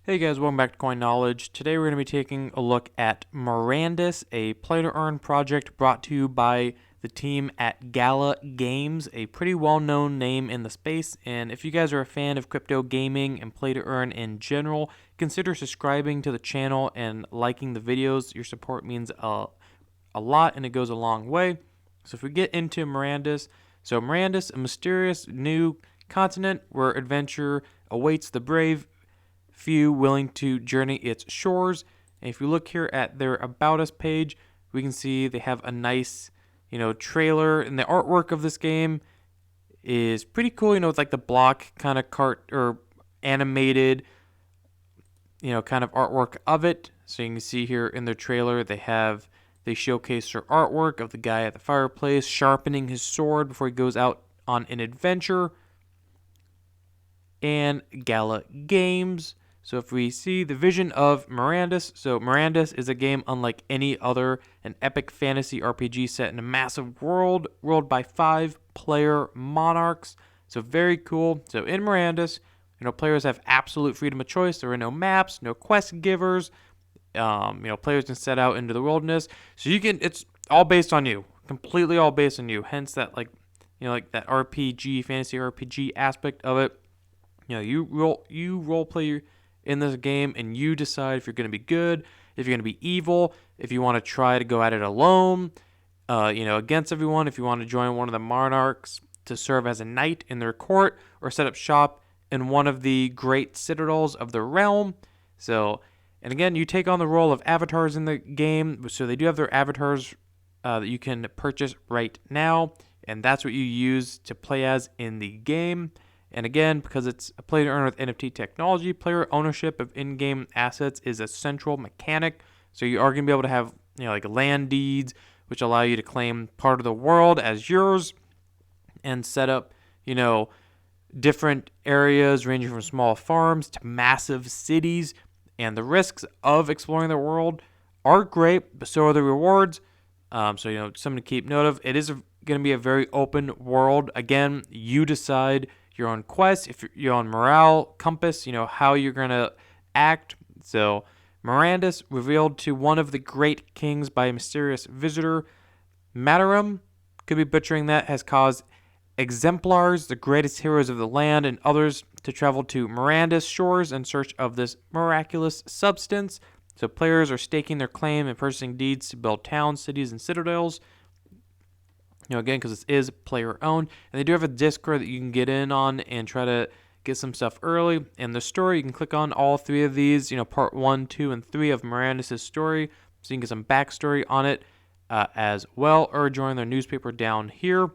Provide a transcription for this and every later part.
Hey guys, welcome back to Coin Knowledge. Today we're going to be taking a look at Mirandus, a play-to-earn project brought to you by the team at Gala Games, a pretty well-known name in the space. And if you guys are a fan of crypto gaming and play-to-earn in general, consider subscribing to the channel and liking the videos. Your support means a lot and it goes a long way. So if we get into Mirandus, Mirandus, a mysterious new continent where adventure awaits the brave few willing to journey its shores. And if you look here at their About Us page, we can see they have a nice, trailer. And the artwork of this game is pretty cool. It's like the block kind of cart or animated, kind of artwork of it. So you can see here in their trailer, they showcase their artwork of the guy at the fireplace sharpening his sword before he goes out on an adventure. And Gala Games. So if we see the vision of Mirandus, so Mirandus is a game unlike any other, an epic fantasy RPG set in a massive world, ruled by 5-player monarchs. So very cool. So in Mirandus, players have absolute freedom of choice. There are no maps, no quest givers. Players can set out into the wilderness. So it's all based on you, completely all based on you. Hence that like that RPG, fantasy RPG aspect of it. You role play in this game, and you decide if you're going to be good, if you're going to be evil, if you want to try to go at it alone, against everyone, if you want to join one of the monarchs to serve as a knight in their court, or set up shop in one of the great citadels of the realm. So, and again, you take on the role of avatars in the game. So they do have their avatars that you can purchase right now, and that's what you use to play as in the game. And again, because it's a play-to-earn with NFT technology, player ownership of in-game assets is a central mechanic. So you are going to be able to have, like land deeds, which allow you to claim part of the world as yours and set up, different areas ranging from small farms to massive cities. And the risks of exploring the world are great, but so are the rewards. Something to keep note of. It is going to be a very open world. Again, you decide your own quest, if you're on morale compass, how you're going to act. So Mirandus, revealed to one of the great kings by a mysterious visitor, Mataram, could be butchering that, has caused exemplars, the greatest heroes of the land, and others to travel to Mirandus shores in search of this miraculous substance. So players are staking their claim and purchasing deeds to build towns, cities, and citadels. Again, because this is player-owned. And they do have a Discord that you can get in on and try to get some stuff early. And the story, you can click on all 3 of these, part 1, 2, and 3 of Mirandus' story. So you can get some backstory on it as well, or join their newspaper down here.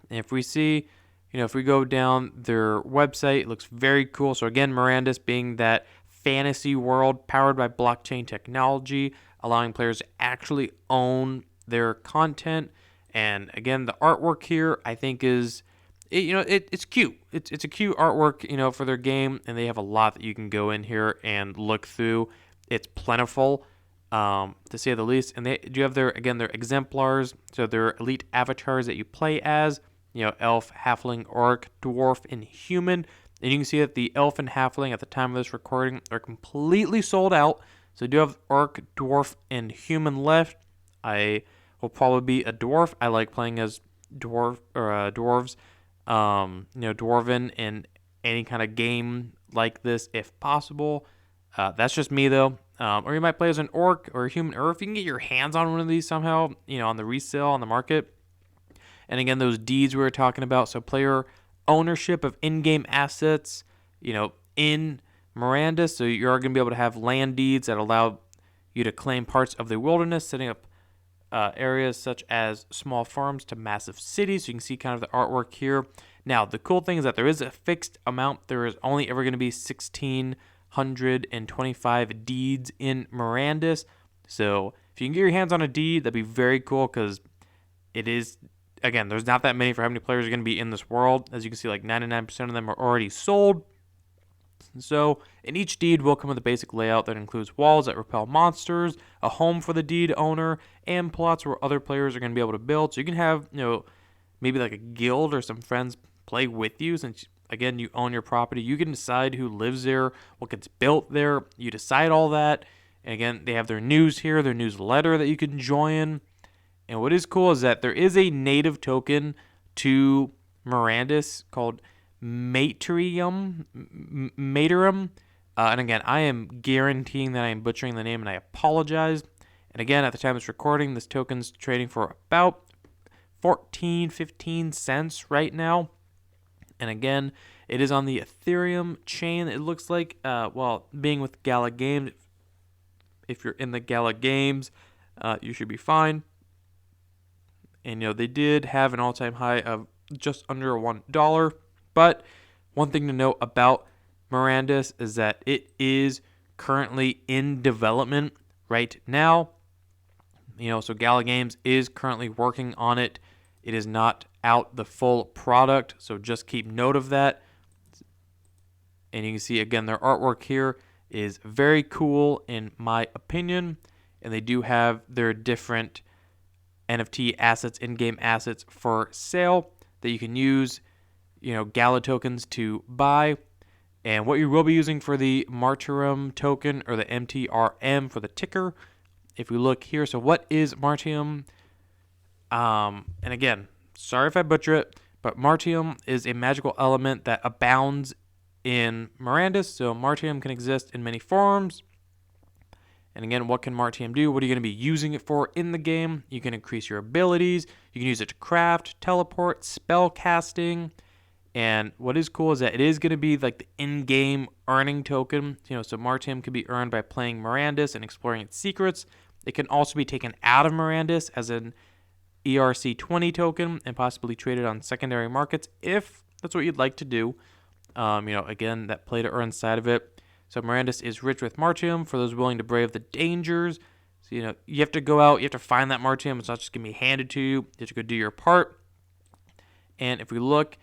And if we see, if we go down their website, it looks very cool. So again, Mirandus being that fantasy world powered by blockchain technology, allowing players to actually own their content. And again, the artwork here I think is, it's cute. It's a cute artwork, for their game, and they have a lot that you can go in here and look through. It's plentiful, to say the least. And they do have their exemplars, so their elite avatars that you play as, elf, halfling, orc, dwarf, and human. And you can see that the elf and halfling at the time of this recording are completely sold out. So you do have orc, dwarf, and human left. I will probably be a dwarf. I like playing as dwarves, dwarven in any kind of game like this if possible. That's just me though. Or you might play as an orc or a human, or if you can get your hands on one of these somehow, on the resale on the market. And again, those deeds we were talking about. So player ownership of in-game assets, in Mirandus. So you are going to be able to have land deeds that allow you to claim parts of the wilderness, setting up areas such as small farms to massive cities. So you can see kind of the artwork here. Now, the cool thing is that there is a fixed amount. There is only ever going to be 1,625 deeds in Mirandus. So if you can get your hands on a deed, that'd be very cool, because it is, again, there's not that many for how many players are going to be in this world. As you can see, like 99% of them are already sold. So, and each deed will come with a basic layout that includes walls that repel monsters, a home for the deed owner, and plots where other players are going to be able to build. So you can have, maybe like a guild or some friends play with you, since again, you own your property. You can decide who lives there, what gets built there. You decide all that. And again, they have their news here, their newsletter that you can join. And what is cool is that there is a native token to Mirandus called Materium. And again, I am guaranteeing that I am butchering the name, and I apologize. And again, at the time of this recording, this token's trading for about 15 cents right now. And again, it is on the Ethereum chain. It looks like, being with Gala Games, if you're in the Gala Games, you should be fine. And, they did have an all-time high of just under $1. But one thing to note about Mirandus is that it is currently in development right now. So Gala Games is currently working on it. It is not out the full product, so just keep note of that. And you can see, again, their artwork here is very cool in my opinion. And they do have their different NFT assets, in-game assets for sale that you can use, Gala tokens to buy. And what you will be using for the Martyrum token, or the MTRM for the ticker, if we look here, so what is Martium? And again, sorry if I butcher it, but Martium is a magical element that abounds in Mirandus. So Martium can exist in many forms. And again, what can Martium do? What are you going to be using it for in the game? You can increase your abilities. You can use it to craft, teleport, spell casting. And what is cool is that it is going to be like the in-game earning token. So Martium can be earned by playing Mirandus and exploring its secrets. It can also be taken out of Mirandus as an ERC20 token and possibly traded on secondary markets if that's what you'd like to do. Again, that play to earn side of it. So Mirandus is rich with Martium for those willing to brave the dangers. So, you have to go out, you have to find that Martium. It's not just going to be handed to you. You have to go do your part. And if we look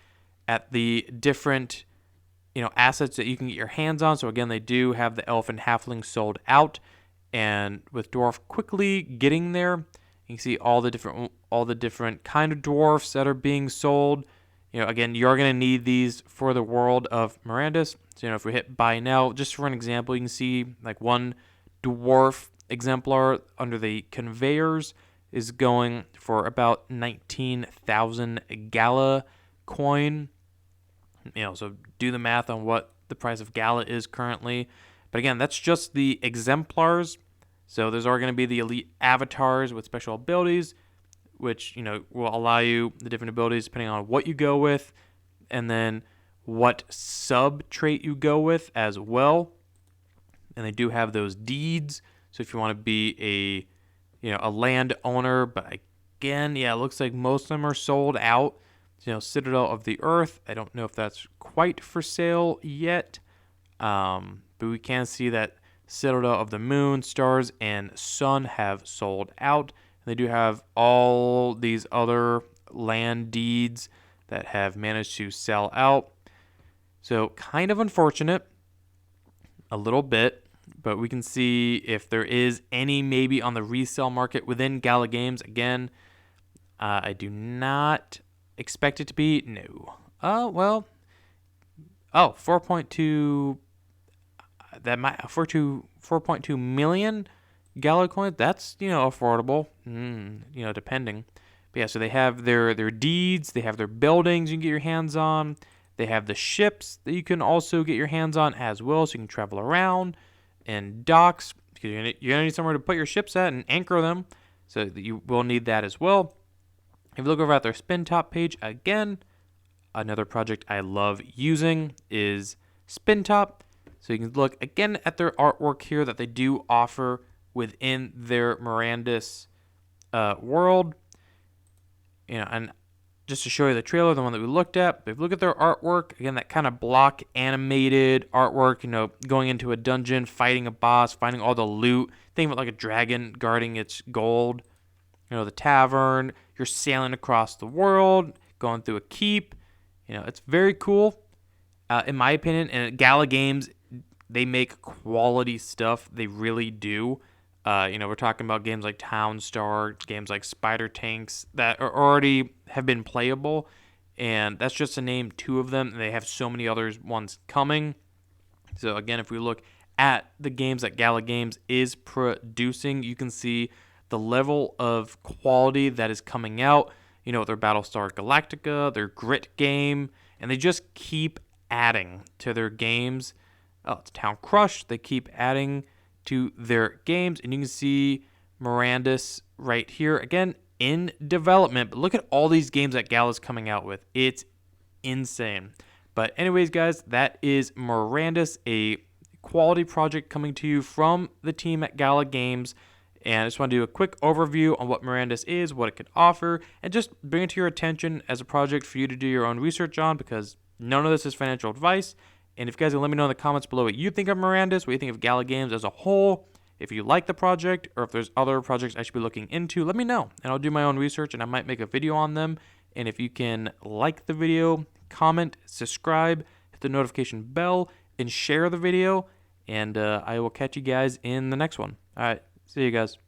at the different, assets that you can get your hands on. So again, they do have the elf and halfling sold out. And with dwarf quickly getting there, you can see all the different kind of dwarfs that are being sold. Again, you're going to need these for the world of Mirandus. So, if we hit buy now, just for an example, you can see like one dwarf exemplar under the conveyors is going for about 19,000 Gala coin. So do the math on what the price of Gala is currently. But again, that's just the exemplars. So there's already going to be the elite avatars with special abilities, which, will allow you the different abilities depending on what you go with, and then what sub trait you go with as well. And they do have those deeds. So if you want to be a land owner, but again, it looks like most of them are sold out. Citadel of the Earth, I don't know if that's quite for sale yet, but we can see that Citadel of the Moon, Stars, and Sun have sold out. They do have all these other land deeds that have managed to sell out. So kind of unfortunate, a little bit, but we can see if there is any maybe on the resale market within Gala Games. Again, I do not expect it to be. No. 4.2. That might 4.2 million Gala coins. That's affordable. Depending. But yeah, so they have their deeds. They have their buildings you can get your hands on. They have the ships that you can also get your hands on as well, so you can travel around, and docks because you're gonna need somewhere to put your ships at and anchor them. So you will need that as well. If you look over at their spin top page, again, another project I love using is Spin Top. So you can look again at their artwork here that they do offer within their Mirandus world. And just to show you the trailer, the one that we looked at, if you look at their artwork, again, that kind of block animated artwork, going into a dungeon, fighting a boss, finding all the loot, think of it like a dragon guarding its gold. The tavern, you're sailing across the world, going through a keep. It's very cool, in my opinion. And at Gala Games, they make quality stuff. They really do. We're talking about games like Town Star, games like Spider Tanks that are already have been playable, and that's just to name 2 of them. They have so many others ones coming. So again, if we look at the games that Gala Games is producing, you can see the level of quality that is coming out. You know, their Battlestar Galactica, their Grit game, and they just keep adding to their games. Oh, it's Town Crush. They keep adding to their games, and you can see Mirandus right here again in development. But look at all these games that Gala's coming out with. It's insane. But anyways, guys, that is Mirandus, a quality project coming to you from the team at Gala Games. And I just want to do a quick overview on what Mirandus is, what it could offer, and just bring it to your attention as a project for you to do your own research on, because none of this is financial advice. And if you guys can let me know in the comments below what you think of Mirandus, what you think of Gala Games as a whole, if you like the project, or if there's other projects I should be looking into, let me know. And I'll do my own research, and I might make a video on them. And if you can like the video, comment, subscribe, hit the notification bell, and share the video. And I will catch you guys in the next one. All right. See you guys.